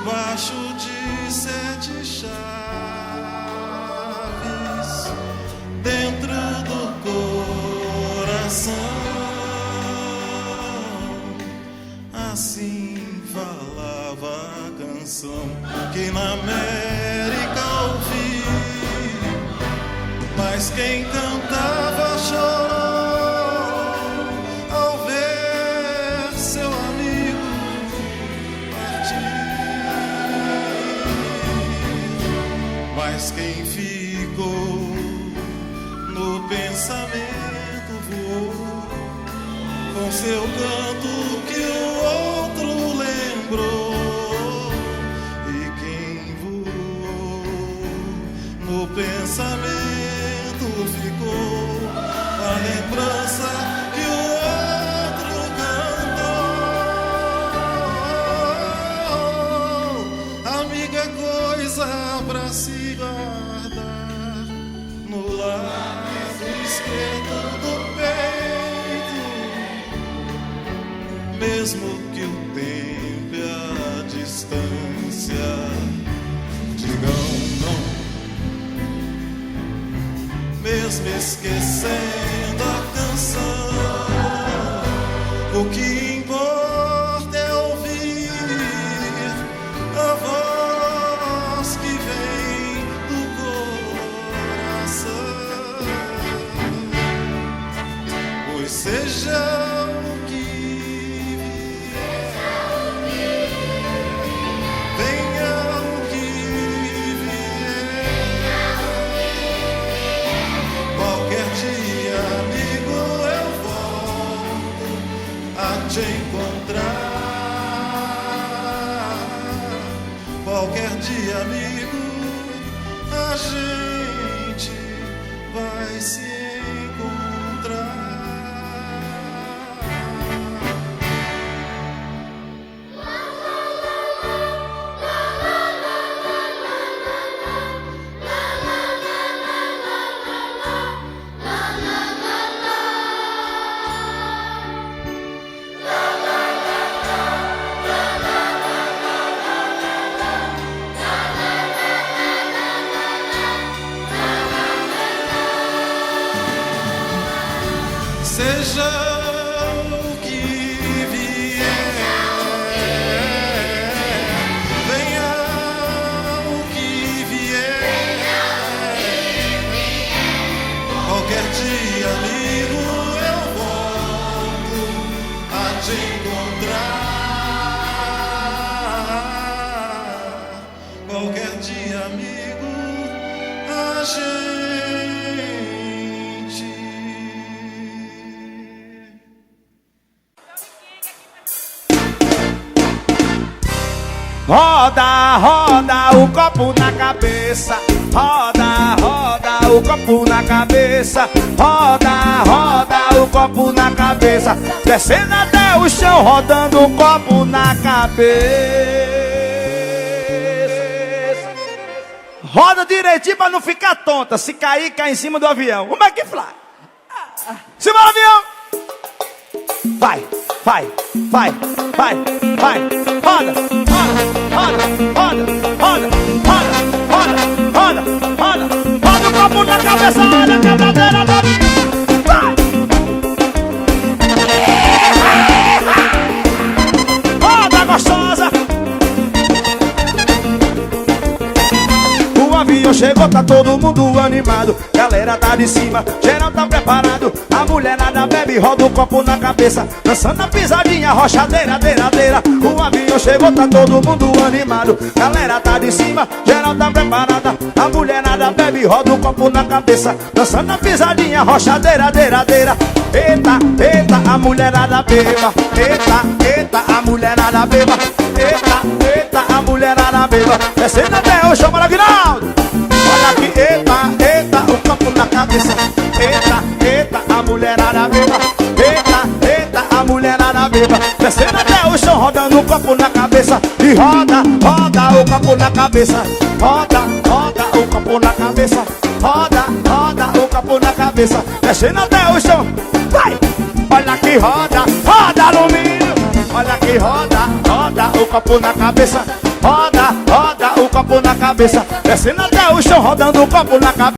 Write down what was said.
debaixo de 7 chaves, dentro do coração. Assim falava a canção que na América ouvi, mas quem cantava chorou ao ver seu amigo partir. Mas quem ficou no pensamento voou com seu canto que o outro lembrou. E quem voou no pensamento ficou a lembrança que o outro cantou. Amiga é coisa pra se guardar no lado esquerdo do peito, mesmo que o tempo e a distância digam não. Mesmo esquecendo a canção, o que importa é ouvir a voz que vem do coração. Pois seja o que vier, venha o que vier, qualquer dia, amigo, eu volto a te encontrar. Qualquer dia, amigo, a gente vai se encontrar. Seja o que vier, venha o que vier, qualquer dia, amigo, eu volto a te encontrar. Qualquer dia, amigo, a gente roda, roda o copo na cabeça. Roda, roda o copo na cabeça. Roda, roda o copo na cabeça. Descendo até o chão, rodando o copo na cabeça. Roda direitinho pra não ficar tonta. Se cair, cai em cima do avião. Como é que fly? Simbora, avião! Vai, vai, vai, vai, vai. Roda, roda, roda, roda, roda, roda, roda, roda, roda. Roda o copo na cabeça, olha a quebradeira da vida. Vai! Roda, gostosa! O avião chegou, tá todo mundo animado. Galera tá de cima, geral tá preparado. A mulherada bebe, roda o copo na cabeça, dançando a pisadinha, rochadeira, deiradeira. O avião chegou, tá todo mundo animado. Galera tá de cima, geral tá preparada. A mulherada bebe, roda o copo na cabeça, dançando a pisadinha, rochadeira, deiradeira. Eita, eita, a mulherada beba. Eita, eita, a mulherada beba. Eita, eita, a mulherada beba. Descendo até o chão, para Guinaldo. Olha aqui, eita, eita, o copo na cabeça. Eita, eita, a mulherada beba. Eita, eita, a mulherada beba. Descendo até o chão, rodando o copo na cabeça. E roda, roda o copo na cabeça. Roda, roda o copo na cabeça. Roda, roda o copo na cabeça. Descendo até o chão. Vai! Olha que roda, roda alumínio. Olha que roda, roda o copo na cabeça. roda, roda o copo na cabeça. Descendo até o chão, rodando o copo na cabeça.